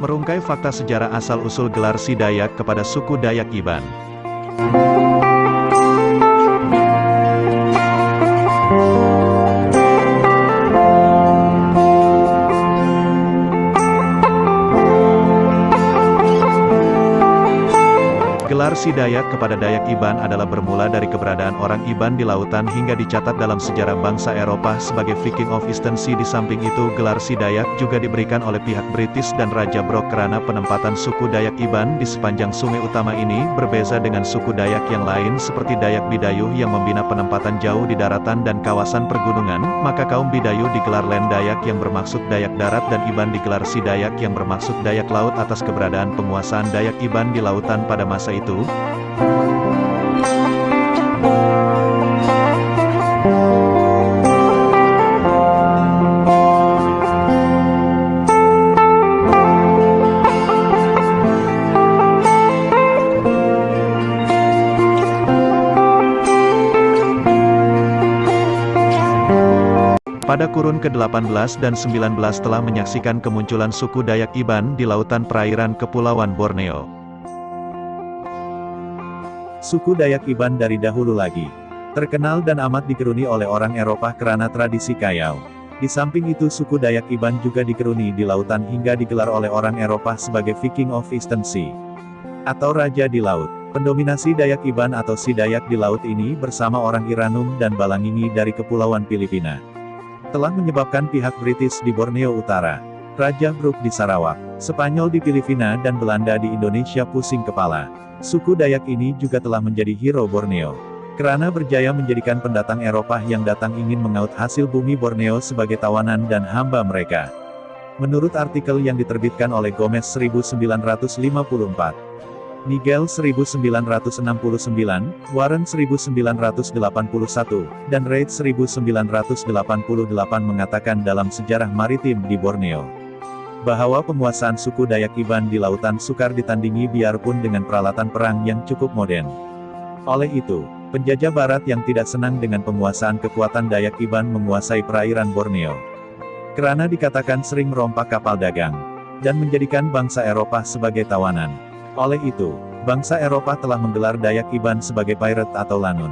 Merungkai fakta sejarah asal-usul gelar Si Dayak kepada suku Dayak Iban. Gelar Si Dayak kepada Dayak Iban adalah bermula dari keberadaan orang Iban di lautan hingga dicatat dalam sejarah bangsa Eropa sebagai Viking of Eastern Sea. Di samping itu, gelar Si Dayak juga diberikan oleh pihak British dan Raja Brok karena penempatan suku Dayak Iban di sepanjang sungai utama ini berbeza dengan suku Dayak yang lain seperti Dayak Bidayuh yang membina penempatan jauh di daratan dan kawasan pergunungan, maka kaum Bidayuh digelar Len Dayak yang bermaksud Dayak darat dan Iban digelar Si Dayak yang bermaksud Dayak laut atas keberadaan penguasaan Dayak Iban di lautan pada masa itu. Pada kurun ke-18 dan 19 telah menyaksikan kemunculan suku Dayak Iban di lautan perairan Kepulauan Borneo. Suku Dayak Iban dari dahulu lagi terkenal dan amat dikeruni oleh orang Eropa karena tradisi kayau. Di samping itu suku Dayak Iban juga dikeruni di lautan hingga digelar oleh orang Eropa sebagai Viking of Eastern Sea atau Raja di Laut. Pendominasi Dayak Iban atau Si Dayak di laut ini bersama orang Iranum dan Balangingi dari Kepulauan Filipina telah menyebabkan pihak British di Borneo Utara, Raja Brooke di Sarawak, Spanyol di Filipina dan Belanda di Indonesia pusing kepala. Suku Dayak ini juga telah menjadi hero Borneo karena berjaya menjadikan pendatang Eropa yang datang ingin mengaut hasil bumi Borneo sebagai tawanan dan hamba mereka. Menurut artikel yang diterbitkan oleh Gomez 1954, Nigel 1969, Warren 1981, dan Reid 1988 mengatakan dalam sejarah maritim di Borneo bahwa penguasaan suku Dayak Iban di lautan sukar ditandingi biarpun dengan peralatan perang yang cukup modern. Oleh itu, penjajah barat yang tidak senang dengan penguasaan kekuatan Dayak Iban menguasai perairan Borneo karena dikatakan sering merompak kapal dagang dan menjadikan bangsa Eropa sebagai tawanan. Oleh itu, bangsa Eropa telah menggelar Dayak Iban sebagai pirate atau lanun.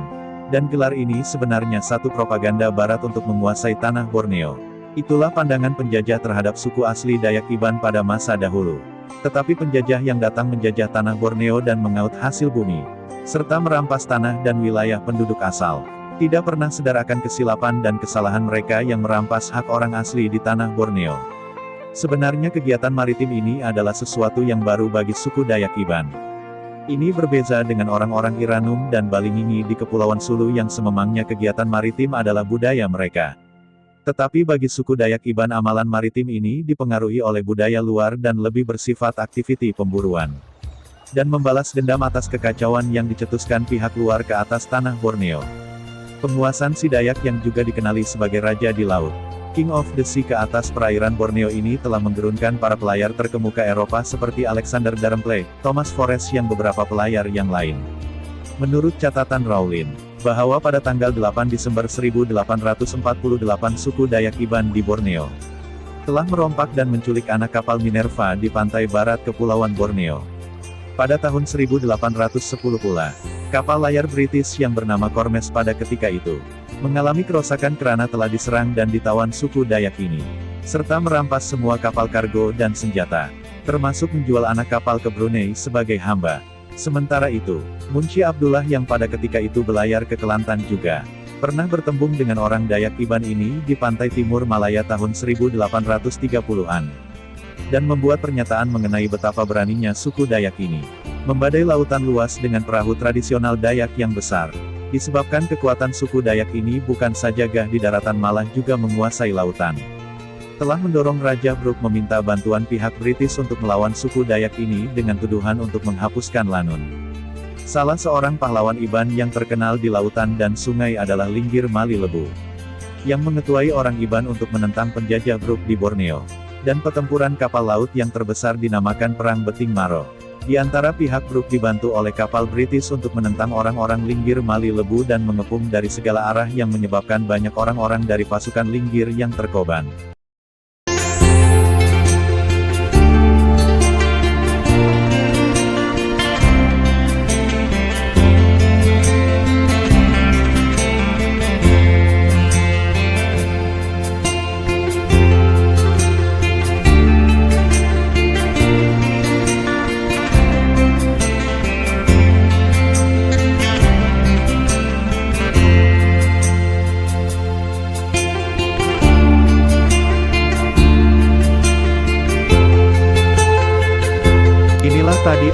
Dan gelar ini sebenarnya satu propaganda barat untuk menguasai tanah Borneo. Itulah pandangan penjajah terhadap suku asli Dayak Iban pada masa dahulu. Tetapi penjajah yang datang menjajah tanah Borneo dan mengaut hasil bumi, serta merampas tanah dan wilayah penduduk asal, tidak pernah sadar akan kesilapan dan kesalahan mereka yang merampas hak orang asli di tanah Borneo. Sebenarnya kegiatan maritim ini adalah sesuatu yang baru bagi suku Dayak Iban. Ini berbeda dengan orang-orang Iranum dan Balingingi di Kepulauan Sulu yang sememangnya kegiatan maritim adalah budaya mereka. Tetapi bagi suku Dayak Iban amalan maritim ini dipengaruhi oleh budaya luar dan lebih bersifat aktiviti pemburuan dan membalas dendam atas kekacauan yang dicetuskan pihak luar ke atas tanah Borneo. Penguasaan Si Dayak yang juga dikenali sebagai Raja di Laut, King of the Sea ke atas perairan Borneo ini telah menggerunkan para pelayar terkemuka Eropa seperti Alexander Daremplay, Thomas Forrest yang beberapa pelayar yang lain. Menurut catatan Rowling, bahwa pada tanggal 8 Desember 1848 suku Dayak Iban di Borneo telah merompak dan menculik anak kapal Minerva di pantai barat Kepulauan Borneo. Pada tahun 1810 pula, kapal layar British yang bernama Kormes pada ketika itu mengalami kerusakan karena telah diserang dan ditawan suku Dayak ini, serta merampas semua kapal kargo dan senjata, termasuk menjual anak kapal ke Brunei sebagai hamba. Sementara itu, Munshi Abdullah yang pada ketika itu belayar ke Kelantan juga pernah bertembung dengan orang Dayak Iban ini di pantai timur Malaya tahun 1830-an, dan membuat pernyataan mengenai betapa beraninya suku Dayak ini membadai lautan luas dengan perahu tradisional Dayak yang besar. Disebabkan kekuatan suku Dayak ini bukan saja gah di daratan malah juga menguasai lautan, telah mendorong Raja Brooke meminta bantuan pihak British untuk melawan suku Dayak ini dengan tuduhan untuk menghapuskan lanun. Salah seorang pahlawan Iban yang terkenal di lautan dan sungai adalah Linggir Mali Lebu, yang mengetuai orang Iban untuk menentang penjajah Brooke di Borneo, dan pertempuran kapal laut yang terbesar dinamakan Perang Beting Maro. Di antara pihak Brooke dibantu oleh kapal British untuk menentang orang-orang Linggir Mali Lebu dan mengepung dari segala arah yang menyebabkan banyak orang-orang dari pasukan Linggir yang terkorban.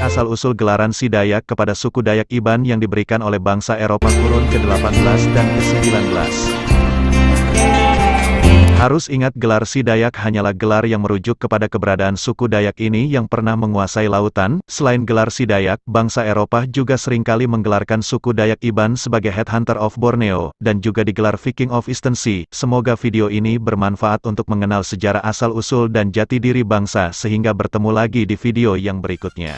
asal-usul gelaran Si Dayak kepada suku Dayak Iban yang diberikan oleh bangsa Eropa kurun ke-18 dan ke-19. Harus ingat gelar Si Dayak hanyalah gelar yang merujuk kepada keberadaan suku Dayak ini yang pernah menguasai lautan. Selain gelar Si Dayak, bangsa Eropa juga seringkali menggelarkan suku Dayak Iban sebagai Headhunter of Borneo, dan juga digelar Viking of Eastern Sea. Semoga video ini bermanfaat untuk mengenal sejarah asal-usul dan jati diri bangsa sehingga bertemu lagi di video yang berikutnya.